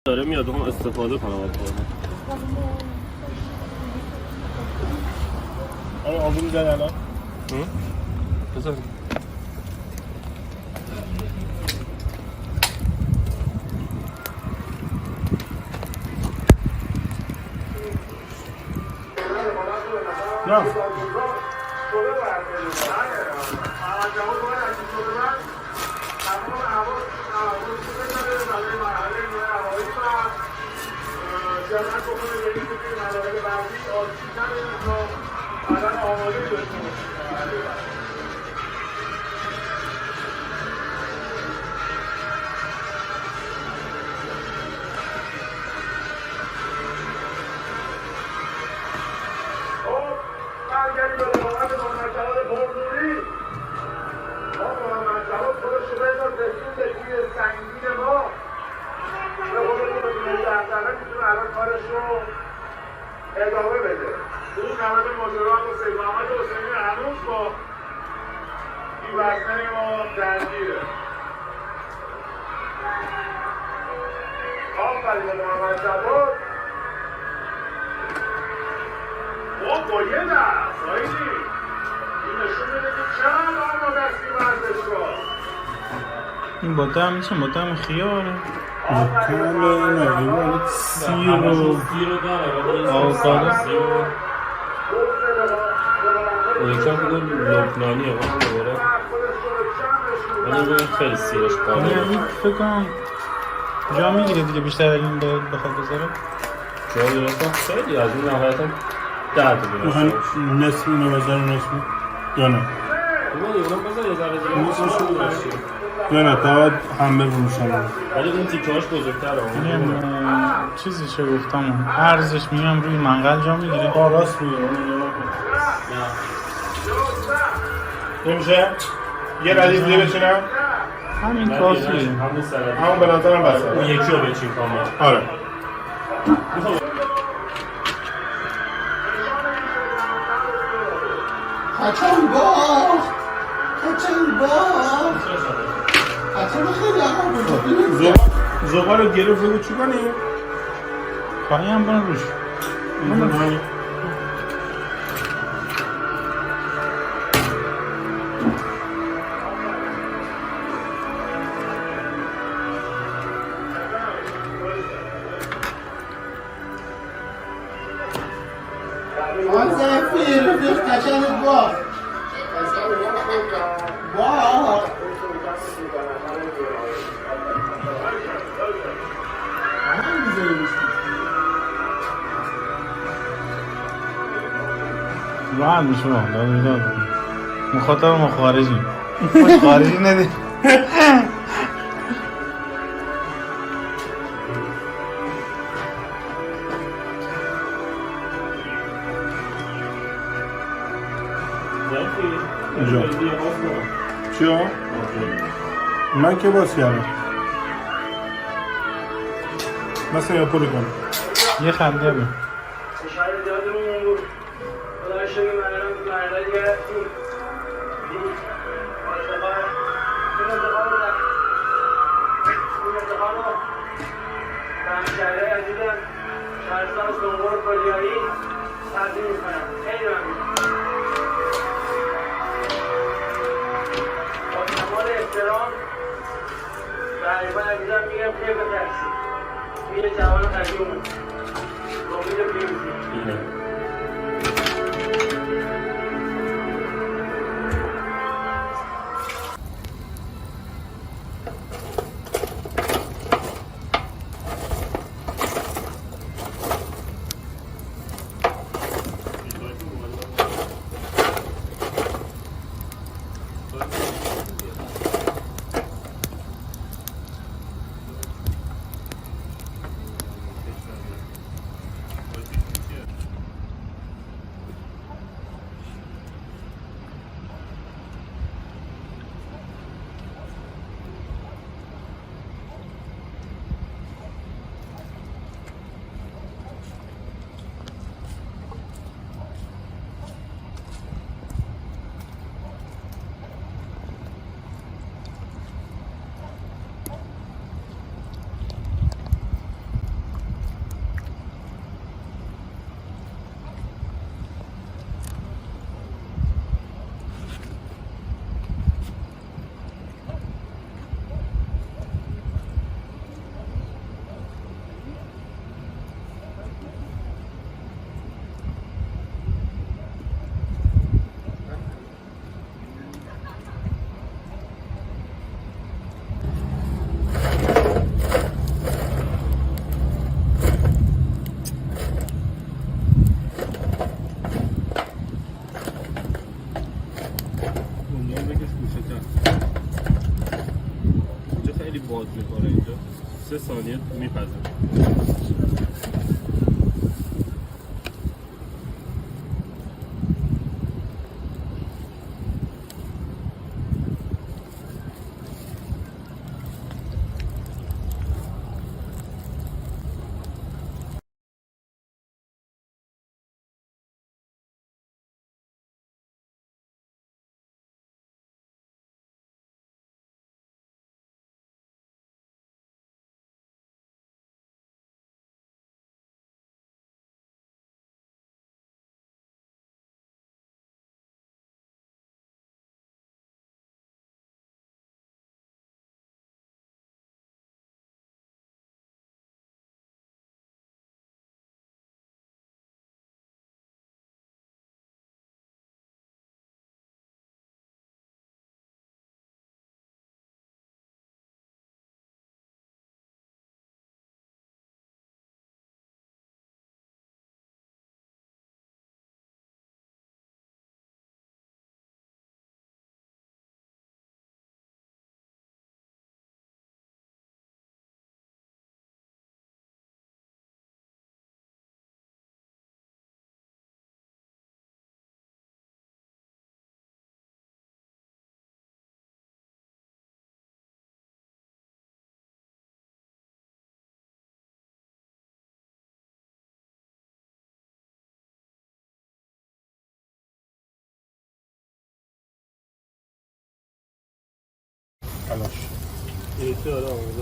داره میاد هم استفاده کنم از آره آبو میزنی الان؟ بذار نه ادامه بده. اون همه ماجرات و سید محمد حسینی هنوز با این وزنه ما درگیره. آفرین به محمد جواد. با یه دست هایدی این نشون میده که چقدر آماده است این ورزشگاه. این با دم میشه با دم خیاره کامل سیر و آوکادو یکم بگم لبنانیه ولی بگم خیلی سیرش قابله این فکر کنم جا میگیره دیگه بیشتر این بخواد بذاره جا گرفتم خیلی از این نهایتا 10 تا میخوان نصف اینو بذاره نصف یا نه اونم بذار یه ذره دیگه یا نه تا همه بروشن ولی اون تیکه‌هاش بزرگتره چیزی چه گفتم ارزش میگم روی منقل جا میگیره راست میگه نمیشه یه ردیف دیگه بچینم همین کافیه همون به نظرم بسه اون یکی رو بچین کامل آره کچل باخت کچل باخت کچل خیلی عقب زغال رو گرفت رو چی کنیم؟ پایی هم برن روش آن زفی رفیق کچل باخت باخت راحت میشه داد مخاطب ما خارجی خوش خارجی نده اینجا چیا؟ من که باز کردم مثلا یا پولی کنم یه خنده بیم شاید یادمون بود خدای شکر مردم گرفتیم این انتقال رو همشهره عزیزم شهرستان سنگور کلیایی تقدیم میکنم خیلی ممنون با کمال احترام به حریفان عزیزم میگم خیلی بترسی میره جوان قدیمون امید پیروزی ثانیه میپزه.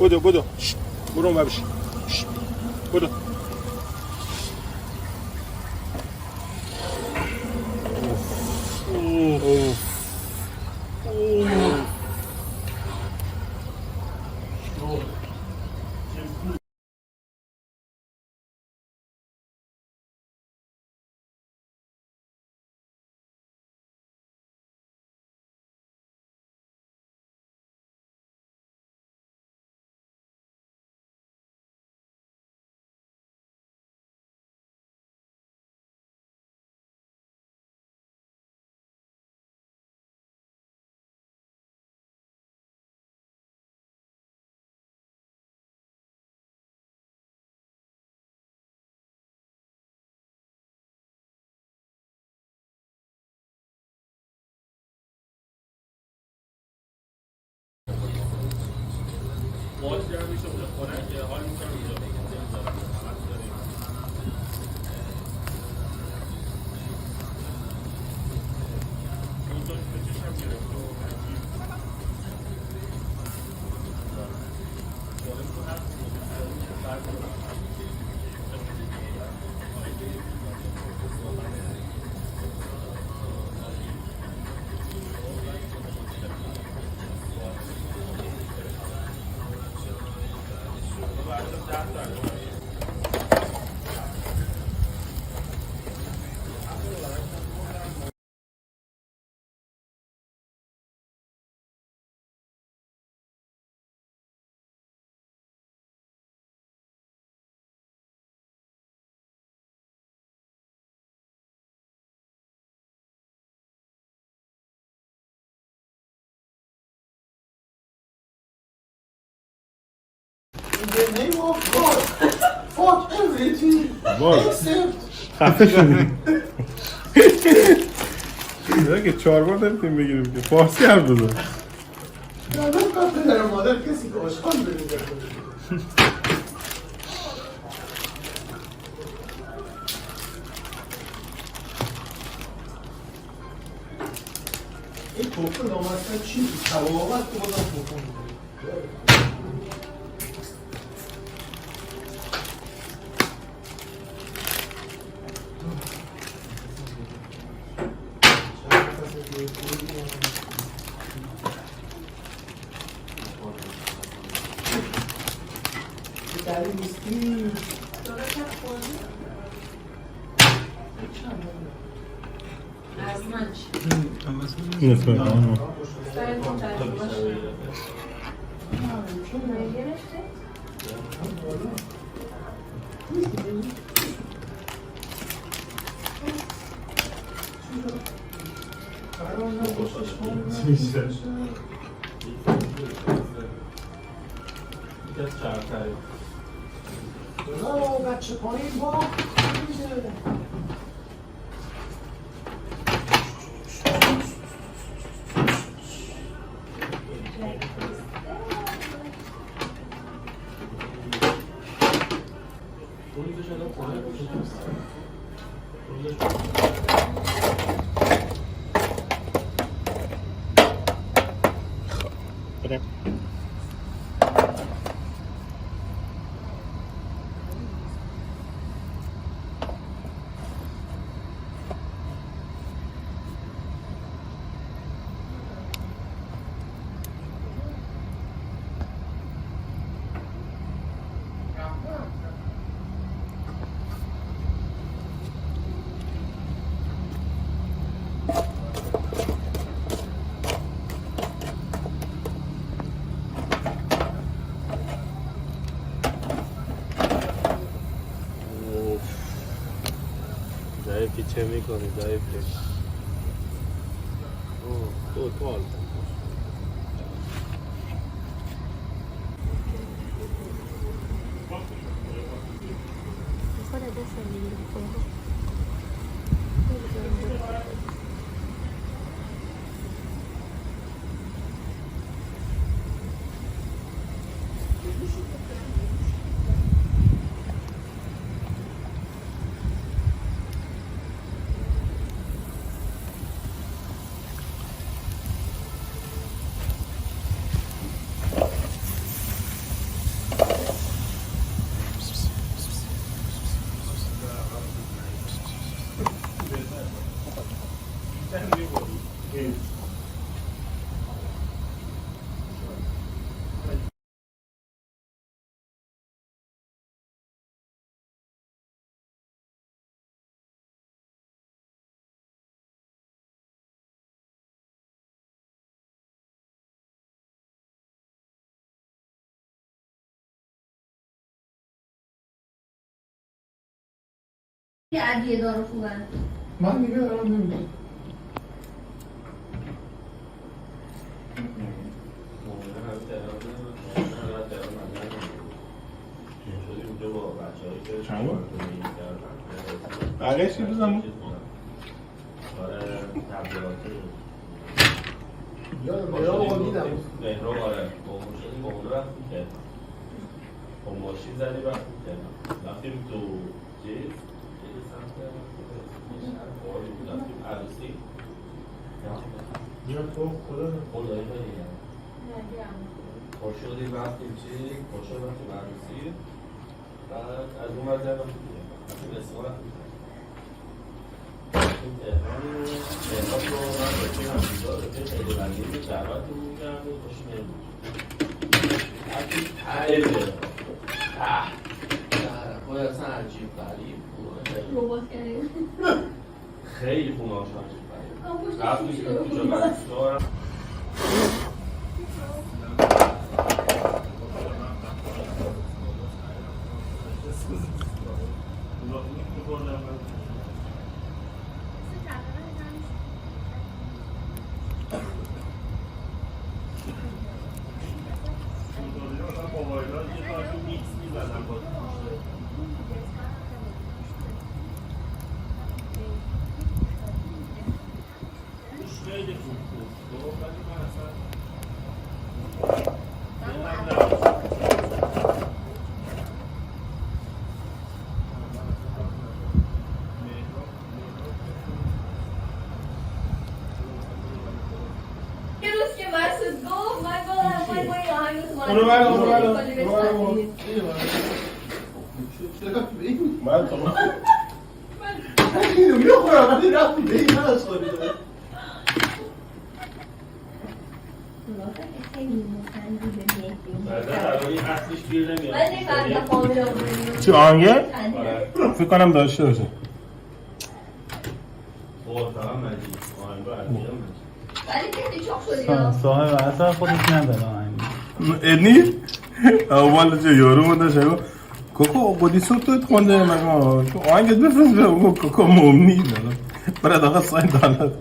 بدو برو اون ببش بدو In the name of God, fuck everything except خفه شدیم دیگه که 4 بار نمیتونیم بگیریم که فارسی حرف بزن جانم که پدر مادر کسی که آشقان بریده این توفه نامستن چی بود؟ تواقت تو بازم توفه میده داری نیستی از من چی؟ نفهم سرتون تعریف باشه گرفته؟ Yes, بچه پایین با ضعیفی چه میکنی ضعیفی توتال خود دست میگیره یه عدیه دارو خوبن من دیگه دارم نمیدونم بقیه چی بزنم؟ یا با دیدم مهرو آره با اون رفتیم که با ماشین زدیم رفتیم تو چیز سمت باری بود رفتیم عروسی یا تو خدایی بگیم خوش شدیم رفتیم چی؟ خوش شدیم رفتیم عروسی بعد از اون وقت رفتیم رفتیم اسمان رفتیم این تهران رو من رفتیم همونجا رفتیم خیلی رنگیم دعوت رو میگرد و خوش نمید رفتیم خیلی خود اصلا عجیب غریب ربات کردیم خیلی خونه هاش عجیب غریب رفتیم کجا بچه‌ها باید طبعا اینو میخورم ولی رفتی به این هست چی آهنگه؟ فکر کنم داشته باشه ولی خیلی چاق شدی ها. صاحب اصلا خودش نداره آهنگ ادنی؟ اول چه یارو مونده شگو کوکو بودی سوتت خونده مگه تو آهنگت بفرست به اون کوکو مومنی برای داخل ساین دانت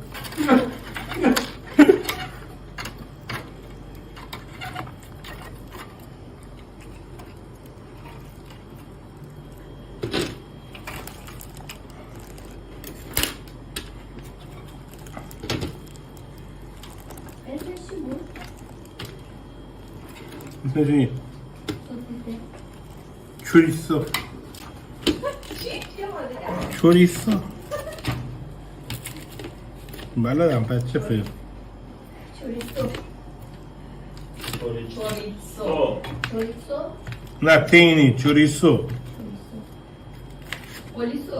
چی؟ چوریسو چوریسو بلدم پس چه خیلی Chorizo. چوریسو Chorizo. نه تینی چوریسو Chorizo. Chorizo.